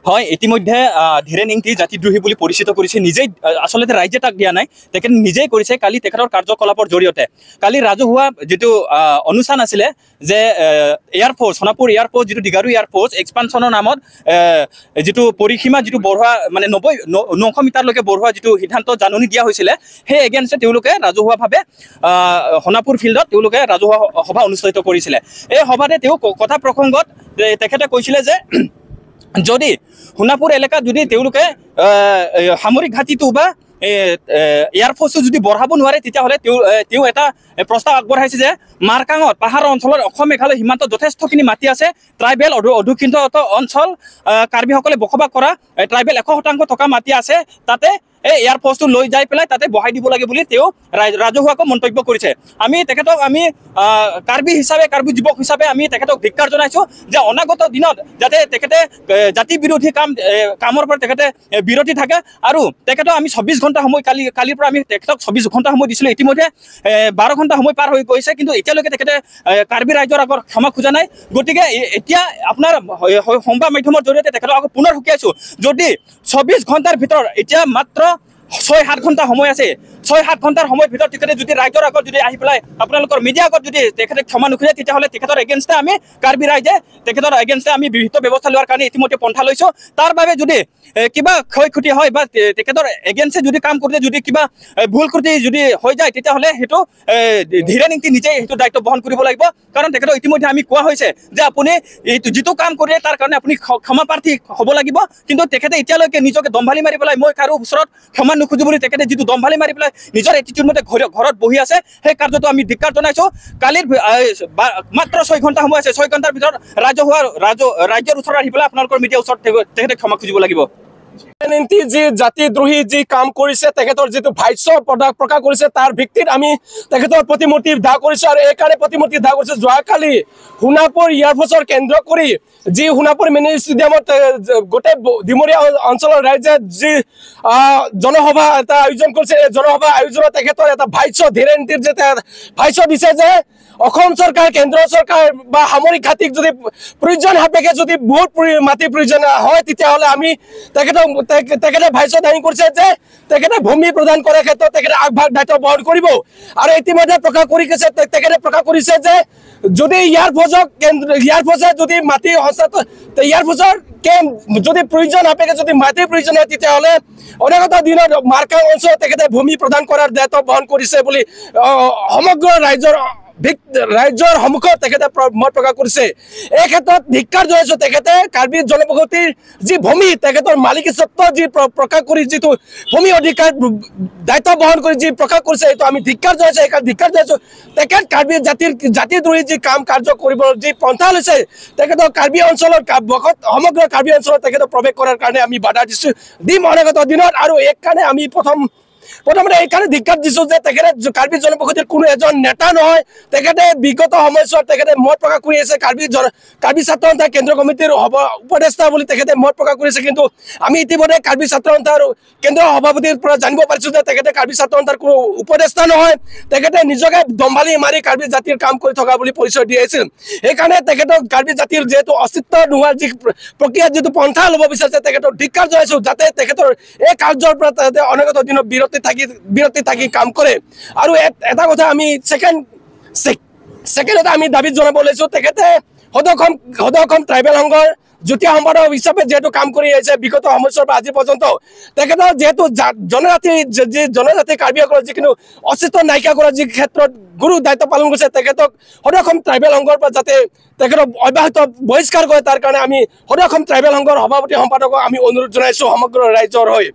হয় ইতিমধ্যে ধীৰেণ ইংতি জাতিদ্ৰোহী বুলি পৰিচিত কৰিছে নিজেই আসলতে ৰাইজে তাক দিয়া নাই তেখেত নিজেই কৰিছে কালি তেখেতৰ কাৰ্যকলাপৰ জৰিয়তে কালি ৰাজহুৱা যেটো অনুষ্ঠান আছিলে যে এয়াৰফোৰ্স সোণাপুৰ এয়াৰফোৰ্স যেটো ডিগাৰু এয়াৰফোৰ্স এক্সপানশনৰ নামত যেটো পৰিসীমা যেটো বঢ়োৱা মানে 900 মিটাৰলৈকে বঢ়োৱা যেটো সিদ্ধান্ত জাননী দিয়া হৈছিলে সেই এগেইনষ্টে তেওঁলোকে ৰাজহুৱাভাৱে সোণাপুৰ ফিল্ডত তেওঁলোকে ৰাজহুৱা সভা অনুষ্ঠিত কৰিছিলে এই সভাতে তেওঁ কথা প্ৰসংগত তেখেতে কৈছিলে যে যদি সোণাপুৰ এলেকাত যদি তেওঁলোকে সামৰিক ঘাটিটো বা এয়াৰফোৰ্সটো যদি বঢ়াব নোৱাৰে তেতিয়াহ'লে তেওঁ এটা প্ৰস্তাৱ আগবঢ়াইছে যে মাৰকাঙত পাহাৰৰ অঞ্চলত অসম মেঘালয় সীমান্তত যথেষ্টখিনি মাটি আছে ট্ৰাইবেল অধ্যুষিত অঞ্চল কাৰ্বিসকলে বসবাস কৰা ট্ৰাইবেল 100% থকা মাটি আছে তাতে এই এয়াৰফোৰ্সটো লৈ যাই পেলাই তাতে বহাই দিব লাগে বুলি তেওঁ ৰাজহুৱাকৈ মন্তব্য কৰিছে আমি তেখেতক আমি কাৰ্বি হিচাপে কাৰ্বি যুৱক হিচাপে আমি তেখেতক ধিক্কাৰ জনাইছো যে অনাগত দিনত যাতে তেখেতে জাতি বিৰোধী কামৰ পৰা তেখেতে বিৰতি থাকে আৰু তেখেতক আমি 24 ঘণ্টা সময় কালিৰ পৰা আমি তেখেতক 24 ঘণ্টা সময় দিছিলোঁ ইতিমধ্যে 12 ঘণ্টা সময় পাৰ হৈ গৈছে কিন্তু এতিয়ালৈকে তেখেতে কাৰ্বি ৰাইজৰ আগত ক্ষমা খোজা নাই গতিকে এতিয়া আপোনাৰ সংবাদ মাধ্যমৰ জৰিয়তে তেখেতক আকৌ পুনৰ শুকিয়াইছোঁ যদি 24 ঘণ্টাৰ ভিতৰত এতিয়া মাত্ৰ 6-7 ঘণ্টা সময় আছে 6-7 ঘণ্টাৰ সময়ৰ ভিতৰত তেখেতে যদি ৰাইজৰ আগত যদি আহি পেলাই আপোনালোকৰ মিডিয়া আগত যদি তেখেতে ক্ষমা নোখোজে তেতিয়াহ'লে তেখেতৰ এগেইনষ্টে আমি কাৰ্বি ৰাইজে তেখেতৰ এগেইনষ্টে আমি বিহিত ব্যৱস্থা লোৱাৰ কাৰণে ইতিমধ্যে পন্থা লৈছোঁ তাৰ বাবে যদি কিবা ক্ষয় ক্ষতি হয় বা তেখেতৰ এগেইনষ্টে যদি কাম কৰোঁতে যদি কিবা ভুল ত্ৰুটি যদি হৈ যায় তেতিয়াহ'লে সেইটো ধীৰেণ ইংতি নিজেই সেইটো দায়িত্ব বহন কৰিব লাগিব কাৰণ তেখেতক ইতিমধ্যে আমি কোৱা হৈছে যে আপুনি এইটো যিটো কাম কৰে তাৰ কাৰণে আপুনি ক্ষমা প্ৰাৰ্থী হ'ব লাগিব কিন্তু তেখেতে এতিয়ালৈকে নিজকে দম্ভালি মাৰি পেলাই মই কাৰো ওচৰত ক্ষমা নোখোজো বুলি তেখেতে যিটো দম্ভালি মাৰি পেলাই নিজৰ এটিটিউড মতে ঘৰত বহি আছে সেই কাৰ্যটো আমি ধিক্কাৰ জনাইছোঁ কালিৰ মাত্ৰ 6 ঘণ্টা সময় আছে 6 ঘণ্টাৰ ভিতৰত ৰাজ্যৰ ওচৰত আহি পেলাই আপোনালোকৰ মিডিয়াৰ ওচৰত তেখেতে ক্ষমা খুজিব লাগিব যি জাতিদ্ৰোহী যি কাম কৰিছে তেখেতৰ যিটো ভাষ্য প্ৰকাশ কৰিছে তাৰ ভিত্তিত আমি তেখেতৰ প্ৰতিমূৰ্তি উদ্ধাৰ কৰিছোঁ আৰু এইকাৰণে প্ৰতিমূৰ্তি উদ্ধাৰ কৰিছোঁ যোৱাকালি সোণাপুৰ এয়াৰফোৰ্সৰ কেন্দ্ৰ কৰি যি সোণাপুৰ মিনি ষ্টেডিয়ামত গোটেই ডিমৰীয়া অঞ্চলৰ ৰাইজে যি জনসভা এটা আয়োজন কৰিছে এই জনসভা আয়োজনত তেখেতৰ এটা ভাষ্য ধীৰেণ ইংতিৰ যে ভাষ্য দিছে যে অসম চৰকাৰ কেন্দ্ৰ চৰকাৰ বা সামৰিক ঘাটিক যদি প্ৰয়োজন সাপেক্ষে যদি বহুত মাটি প্ৰয়োজন হয় তেতিয়াহ'লে আমি তেখেতে ভাষ্য দাঙি কৰিছে যে তেখেতে ভূমি প্ৰদান কৰাৰ ক্ষেত্ৰত তেখেতে আগভাগ দায়িত্ব বহন কৰিব আৰু ইতিমধ্যে তেখেতে প্ৰকাশ কৰিছে যে যদি এয়াৰফোৰ্সে যদি মাটি এয়াৰফোৰ্সৰ যদি প্ৰয়োজন সাপেক্ষে যদি মাটিৰ প্ৰয়োজন হয় তেতিয়াহ'লে অনাগত দিনত মাৰকাং অঞ্চলত তেখেতে ভূমি প্ৰদান কৰাৰ দায়িত্ব বহন কৰিছে বুলি সমগ্ৰ ৰাজ্যৰ সন্মুখত তেখেতে মত প্ৰকাশ কৰিছে এই ক্ষেত্ৰত ধিক্কাৰ জনাইছোঁ তেখেতে কাৰ্বি জনবসতিৰ যি ভূমি তেখেতৰ মালিকীস্বত্ব যি প্ৰকাশ কৰি যিটো ভূমি অধিকাৰ দায়িত্ব বহন কৰি যি প্ৰকাশ কৰিছে এইটো আমি ধিক্কাৰ জনাইছোঁ তেখেত কাৰ্বি জাতিদ্ৰোহী যি কাম কাৰ্য কৰিব যি পন্থা লৈছে তেখেতৰ কাৰ্বি অঞ্চলত সমগ্ৰ কাৰ্বি অঞ্চলত তেখেতক প্ৰৱেশ কৰাৰ কাৰণে আমি বাধা দিম অনাগত দিনত আৰু এই কাৰণে আমি প্ৰথমতে এইকাৰণে ধিক্কাৰ দিছোঁ যে তেখেতে কাৰ্বি জনবসতিৰ কোনো এজন নেতা নহয় তেখেতে বিগত সময়ছোৱাত তেখেতে মত প্ৰকাশ কৰি আছে কাৰ্বি ছাত্ৰ সন্থা কেন্দ্ৰীয় কমিটিৰ উপদেষ্টা বুলি তেখেতে মত প্ৰকাশ কৰিছে কিন্তু আমি ইতিমধ্যে কাৰ্বি ছাত্ৰ সন্থাৰ কেন্দ্ৰীয় সভাপতিৰ পৰা জানিব পাৰিছোঁ যে তেখেতে কাৰ্বি ছাত্ৰ সন্থাৰ কোনো উপদেষ্টা নহয় তেখেতে নিজকে দম্ভালি মাৰি কাৰ্বি জাতিৰ কাম কৰি থকা বুলি পৰিচয় দি আহিছিল সেইকাৰণে তেখেতক কাৰ্বি জাতিৰ যিহেতু অস্তিত্ব নোহোৱাৰ যি প্ৰক্ৰিয়াত যিটো পন্থা ল'ব বিচাৰিছে তেখেতক ধিক্কাৰ জনাইছোঁ যাতে তেখেতৰ এই কাৰ্যৰ পৰা অনাগত দিনত বিৰতি থাকি কাম কৰে আৰু এটা কথা আমি ছেকেণ্ড আমি দাবী জনাব লৈছোঁ তেখেতে সদৌ অসম ট্ৰাইবেল সংঘৰ যুটীয়া সম্পাদক হিচাপে যেহেতু কাম কৰি আহিছে বিগত সময়ছোৱাৰ পৰা আজি পৰ্যন্ত তেখেতৰ যিহেতু জনজাতি কাৰ্বিসকলৰ যিকোনো অস্তিত্ব নাইকিয়া কৰাৰ যি ক্ষেত্ৰত গুৰু দায়িত্ব পালন কৰিছে তেখেতক সদৌ অসম ট্ৰাইবেল সংঘৰ পৰা যাতে তেখেতক অব্যাহত বহিষ্কাৰ কৰে তাৰ কাৰণে আমি সদৌ অসম ট্ৰাইবেল সংঘৰ সভাপতি সম্পাদকক আমি অনুৰোধ জনাইছোঁ সমগ্ৰ ৰাইজৰ হৈ